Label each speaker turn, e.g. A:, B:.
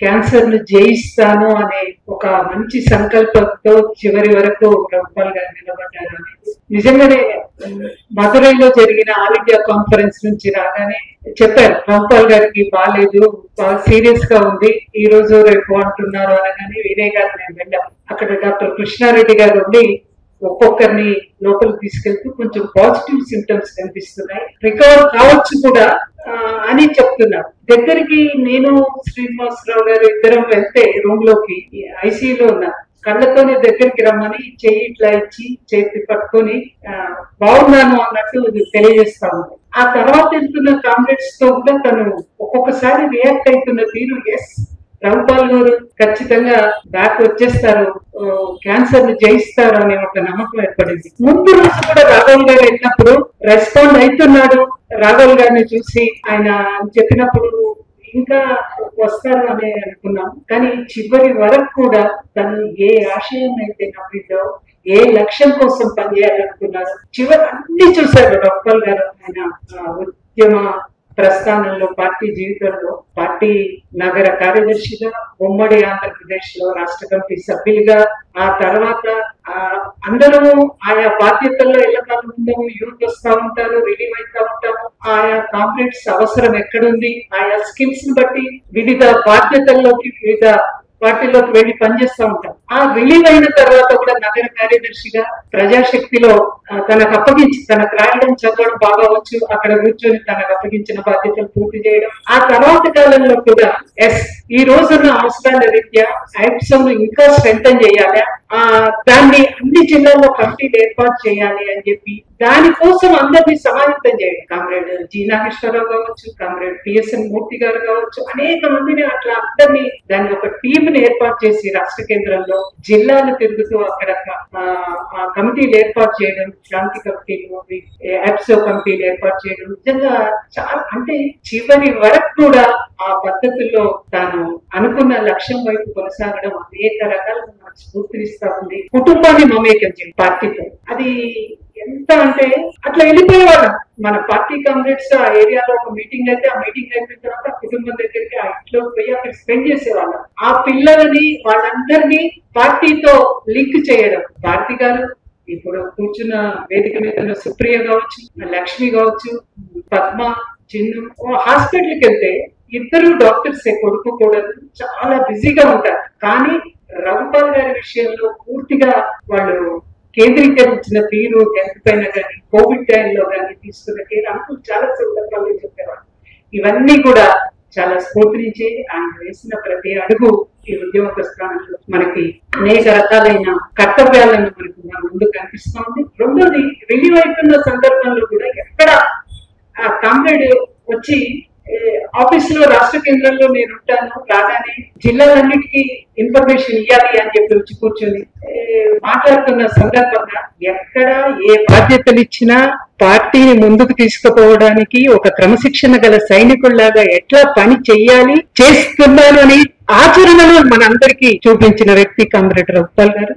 A: Cancer ను జయిస్తాను అనే ఒక మంచి సంకల్పంతో చివరి వరకు ప్రభుత్వాలు గారు నిలబడ్డారు అనేది నిజంగానే మదురైలో జరిగిన ఆల్ ఇండియా కాన్ఫరెన్స్ నుంచి రాగానే చెప్పారు ప్రభుత్వాలు గారికి బాగాలేదు, బాగా సీరియస్ గా ఉంది, ఈ రోజు రేపు అంటున్నారు అనగానే వినయ్ గారు నేను వెళ్ళాం. అక్కడ డాక్టర్ కృష్ణారెడ్డి గారు ఉండి ఒక్కొక్కరిని లోపలికి తీసుకెళ్తూ కొంచెం పాజిటివ్ సింటమ్స్ కనిపిస్తున్నాయి, రికవర్ కావచ్చు కూడా అని చెప్తున్నారు. దగ్గరికి నేను శ్రీనివాసరావు గారు ఇద్దరం వెళ్తే రూమ్ లోకి ఐసీయూలో ఉన్నా, కళ్ళతోనే దగ్గరికి రమ్మని చెయ్యి ఇట్లా ఇచ్చి చేతి పట్టుకొని బాగున్నాను అన్నట్టు తెలియజేస్తా ఉంది. ఆ తర్వాత వెళ్తున్న కామ్రేడ్స్ తో కూడా తను ఒక్కొక్కసారి రియాక్ట్ అవుతున్న తీరు, ఎస్ ప్రభుత్వాలు గారు ఖచ్చితంగా బ్యాక్ వచ్చేస్తారు, క్యాన్సర్ ని జయిస్తారు అనే ఒక నమ్మకం ఏర్పడింది. ముందు రోజు కూడా రాఘవ్ గారు వెళ్ళినప్పుడు రెస్పాండ్ అవుతున్నాడు, రాఘవ్ గారిని చూసి ఆయన చెప్పినప్పుడు ఇంకా వస్తారు అని అనుకున్నాం. కానీ చివరి వరకు కూడా తను ఏ ఆశయం అయితే నమ్మిందో, ఏ లక్ష్యం కోసం పనిచేయాలనుకున్నారో చివరి అన్ని చూశారు రాఘవ్ గారు. ఆయన ఉద్యమ ప్రస్థానంలో, పార్టీ జీవితంలో, పార్టీ నగర కార్యదర్శిగా, ఉమ్మడి ఆంధ్రప్రదేశ్ లో రాష్ట్ర కమిటీ సభ్యులుగా, ఆ తర్వాత అందరూ ఆయా బాధ్యతల్లో ఎల్లకాలం ఉందాము, యూత్ వస్తా ఉంటారు, రిలీవ్ అవుతా ఉంటాము, ఆయా కాంప్లెక్స్ అవసరం ఎక్కడుంది, ఆయా స్కిల్స్ ని బట్టి వివిధ బాధ్యతల్లోకి వివిధ పార్టీలోకి వెళ్లి పనిచేస్తూ ఉంటాం. ఆ రిలీవ్ అయిన తర్వాత కూడా నగర కార్యదర్శిగా ప్రజాశక్తిలో తనకు అప్పగించి, తనకు రాయడం చదవడం బాగా వచ్చు, అక్కడ కూర్చొని తనకు అప్పగించిన బాధ్యతలు పూర్తి చేయడం. ఆ తర్వాత కాలంలో కూడా ఎస్ ఈ రోజున్న అవసరాల రీత్యా ఐప్సం ఇంకా స్ట్రెంథన్ చేయాలి, దాన్ని అన్ని జిల్లాల్లో కమిటీలు ఏర్పాటు చేయాలి అని చెప్పి దానికోసం అందరినీ సమాహితం చేయాలి. కామ్రేడ్ జి నాగేశ్వరరావు కావచ్చు, కామ్రేడ్ పిఎస్ఎన్ మూర్తి గారు కావచ్చు, అనేక మందిని అట్లా అందరినీ దాన్ని ఒక టీమ్ ని ఏర్పాటు చేసి రాష్ట్ర కేంద్రంలో జిల్లాలు తిరుగుతూ అక్కడ ఆ కమిటీలు ఏర్పాటు చేయడం, శాంతి కమిటీలు, ఎప్సో కమిటీలు ఏర్పాటు చేయడం నిజంగా చాలా, అంటే చివరి వరకు కూడా ఆ పద్ధతుల్లో తాను అనుకున్న లక్ష్యం వైపు కొనసాగడం అనేక రకాలుగా నాకు స్ఫూర్తినిస్తా ఉంది. కుటుంబాన్ని మమేకం చేయడం పార్టీతో, అది ఎంత అంటే అట్లా వెళ్ళిపోయేవాళ్ళం. మన పార్టీ కామ్రేడ్స్ ఆ ఏరియాలో ఒక మీటింగ్ అయితే, ఆ మీటింగ్ అయిపోయిన తర్వాత కుటుంబం దగ్గరికి ఆ ఇంట్లో పోయి అక్కడ స్పెండ్ చేసేవాళ్ళం. ఆ పిల్లలని వాళ్ళందరినీ పార్టీతో లింక్ చేయడం. భారతి గారు, ఇప్పుడు కూర్చున్న వేదిక మీద సుప్రియ కావచ్చు, లక్ష్మి కావచ్చు, పద్మ, చిన్ను, హాస్పిటల్కి వెళ్తే ఇద్దరు డాక్టర్సే, కొడుకు కూడా చాలా బిజీగా ఉంటారు. కానీ రఘుపాల్ గారి విషయంలో పూర్తిగా వాళ్ళు కేంద్రీకరించిన తీరు, హెల్త్ పైన కానీ, కోవిడ్ టైంలో కానీ తీసుకున్న కేర్ అంటూ చాలా సందర్భాల్లో చెప్పేవాళ్ళు. ఇవన్నీ కూడా చాలా స్ఫూర్తినిచ్చి ఆయన వేసిన ప్రతి అడుగు ఈ ఉద్యమ ప్రస్థానంలో మనకి అనేక రకాలైన కర్తవ్యాలను మనకు ముందు కనిపిస్తా ఉంది. రెండోది, రిలీవ్ అవుతున్న సందర్భంలో కూడా ఎక్కడ ఆ కామ్రేడ్ వచ్చి ఆఫీస్ లో రాష్ట్ర కేంద్రంలో నేను ఉంటాను, రాగానే జిల్లాలన్నిటికీ ఇన్ఫర్మేషన్ ఇవ్వాలి అని చెప్పి వచ్చి కూర్చొని మాట్లాడుతున్న సందర్భంగా ఎక్కడ ఏ బాధ్యతలు ఇచ్చినా పార్టీని ముందుకు తీసుకుపోవడానికి ఒక క్రమశిక్షణ గల సైనికుల్లాగా ఎట్లా పని చెయ్యాలి, చేస్తున్నాను అని ఆచరణలో మనందరికీ చూపించిన వ్యక్తి కామ్రేడ్ రఘుపాల్ గారు.